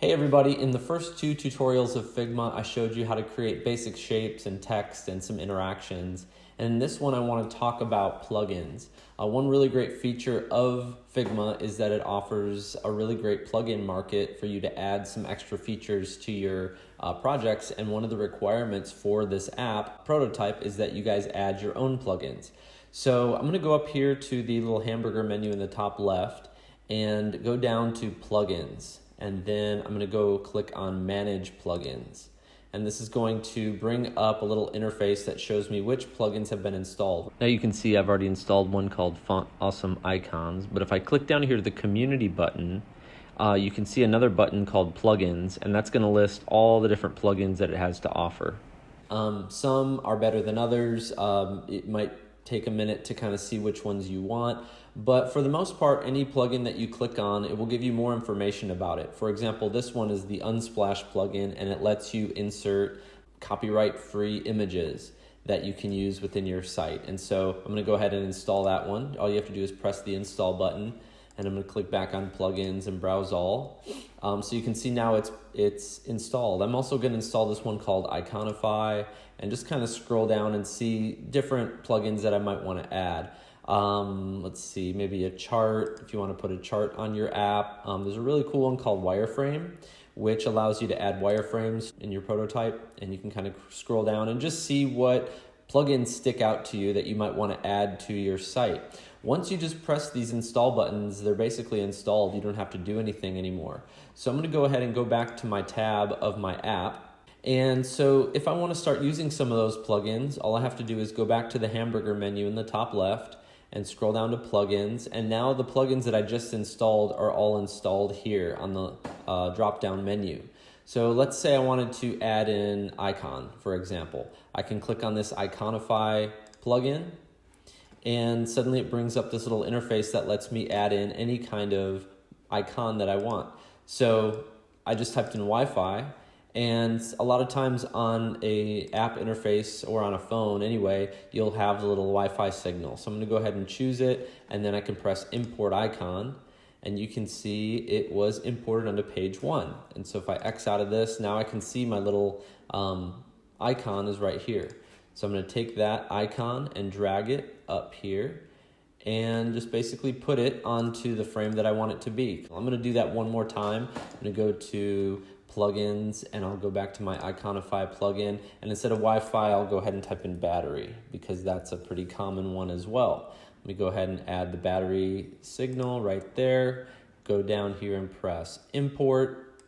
Hey everybody, in the first two tutorials of Figma, I showed you how to create basic shapes and text and some interactions. And in this one, I want to talk about plugins. One really great feature of Figma is that it offers a really great plugin market for you to add some extra features to your projects. And one of the requirements for this app prototype is that you guys add your own plugins. So I'm going to go up here to the little hamburger menu in the top left and go down to plugins. And then I'm going to go click on Manage Plugins. And this is going to bring up a little interface that shows me which plugins have been installed. Now you can see I've already installed one called Font Awesome Icons, but if I click down here to the Community button, you can see another button called Plugins, and that's going to list all the different plugins that it has to offer. Some are better than others. It might take a minute to kind of see which ones you want. But for the most part, any plugin that you click on, it will give you more information about it. For example, this one is the Unsplash plugin, and it lets you insert copyright-free images that you can use within your site. And so I'm going to go ahead and install that one. All you have to do is press the install button, and I'm going to click back on plugins and browse all. So you can see now it's installed. I'm also going to install this one called Iconify and just kind of scroll down and see different plugins that I might want to add. Let's see, maybe a chart, if you want to put a chart on your app. There's a really cool one called Wireframe, which allows you to add wireframes in your prototype, and you can kind of scroll down and just see what plugins stick out to you that you might want to add to your site. Once you just press these install buttons, they're basically installed. You don't have to do anything anymore. So I'm going to go ahead and go back to my tab of my app. And so if I want to start using some of those plugins, all I have to do is go back to the hamburger menu in the top left and scroll down to plugins. And now the plugins that I just installed are all installed here on the drop-down menu. So let's say I wanted to add an icon, for example. I can click on this Iconify plugin, and suddenly it brings up this little interface that lets me add in any kind of icon that I want. So I just typed in Wi-Fi, and a lot of times on a app interface or on a phone anyway, you'll have the little Wi-Fi signal. So I'm going to go ahead and choose it, and then I can press import icon, and you can see it was imported onto page 1. And so if I X out of this, now I can see my little icon is right here. So I'm going to take that icon and drag it up here and just basically put it onto the frame that I want it to be. I'm going to do that one more time. I'm going to go to plugins, and I'll go back to my Iconify plugin, and instead of Wi-Fi, I'll go ahead and type in battery, because that's a pretty common one as well. Let me go ahead and add the battery signal right there, go down here and press import,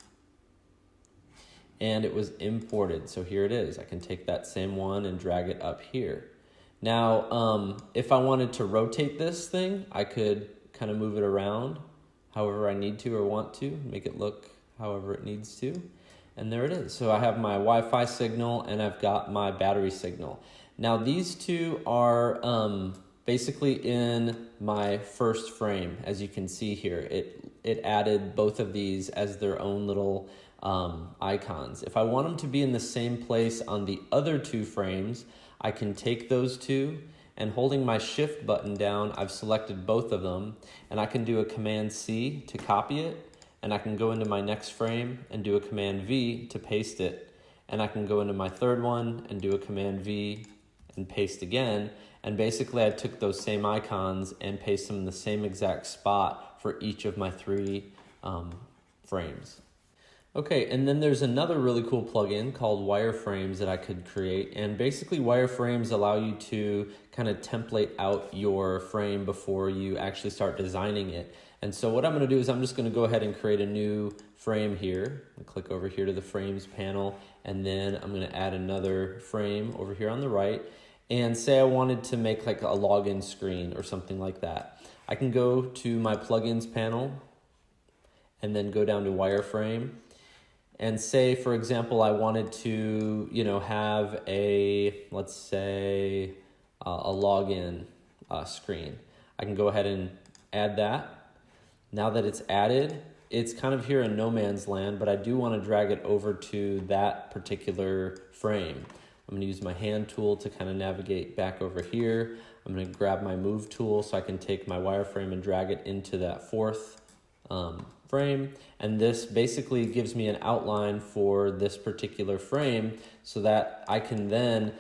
and it was imported. So here it is. I can take that same one and drag it up here. Now, if I wanted to rotate this thing, I could kind of move it around however I need to or want to, make it look however it needs to. And there it is. So I have my Wi-Fi signal and I've got my battery signal. Now these two are basically in my first frame, as you can see here. It added both of these as their own little icons. If I want them to be in the same place on the other two frames, I can take those two, and holding my shift button down, I've selected both of them, and I can do a Command C to copy it, and I can go into my next frame and do a Command V to paste it, and I can go into my third one and do a Command V and paste again, and basically I took those same icons and pasted them in the same exact spot for each of my three frames. Okay, and then there's another really cool plugin called Wireframes that I could create, and basically Wireframes allow you to kind of template out your frame before you actually start designing it. And so what I'm going to do is I'm just going to go ahead and create a new frame here. I'll click over here to the Frames panel, and then I'm going to add another frame over here on the right. And say I wanted to make like a login screen or something like that. I can go to my Plugins panel and then go down to Wireframe. And say, for example, I wanted to, have let's say, a login screen. I can go ahead and add that. Now that it's added, it's kind of here in no man's land, but I do want to drag it over to that particular frame. I'm going to use my hand tool to kind of navigate back over here. I'm going to grab my move tool so I can take my wireframe and drag it into that fourth frame, and this basically gives me an outline for this particular frame so that I can then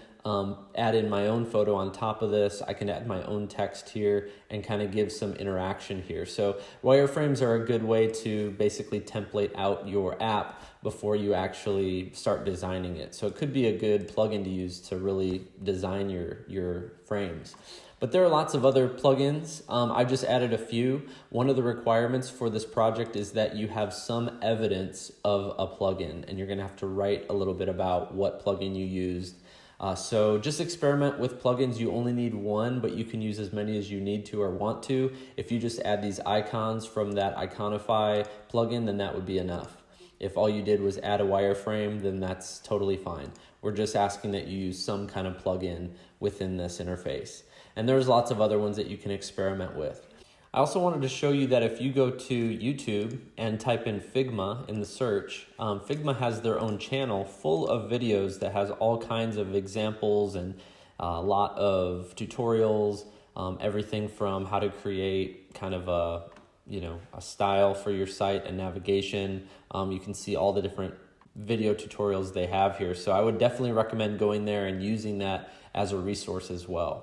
add in my own photo on top of this. I can add my own text here and kind of give some interaction here. So wireframes are a good way to basically template out your app before you actually start designing it. So it could be a good plugin to use to really design your frames. But there are lots of other plugins. I just added a few. One of the requirements for this project is that you have some evidence of a plugin, and you're gonna have to write a little bit about what plugin you used. So just experiment with plugins. You only need one, but you can use as many as you need to or want to. If you just add these icons from that Iconify plugin, then that would be enough. If all you did was add a wireframe, then that's totally fine. We're just asking that you use some kind of plugin within this interface. And there's lots of other ones that you can experiment with. I also wanted to show you that if you go to YouTube and type in Figma in the search, Figma has their own channel full of videos that has all kinds of examples and a lot of tutorials, everything from how to create kind of a style for your site and navigation. You can see all the different video tutorials they have here. So I would definitely recommend going there and using that as a resource as well.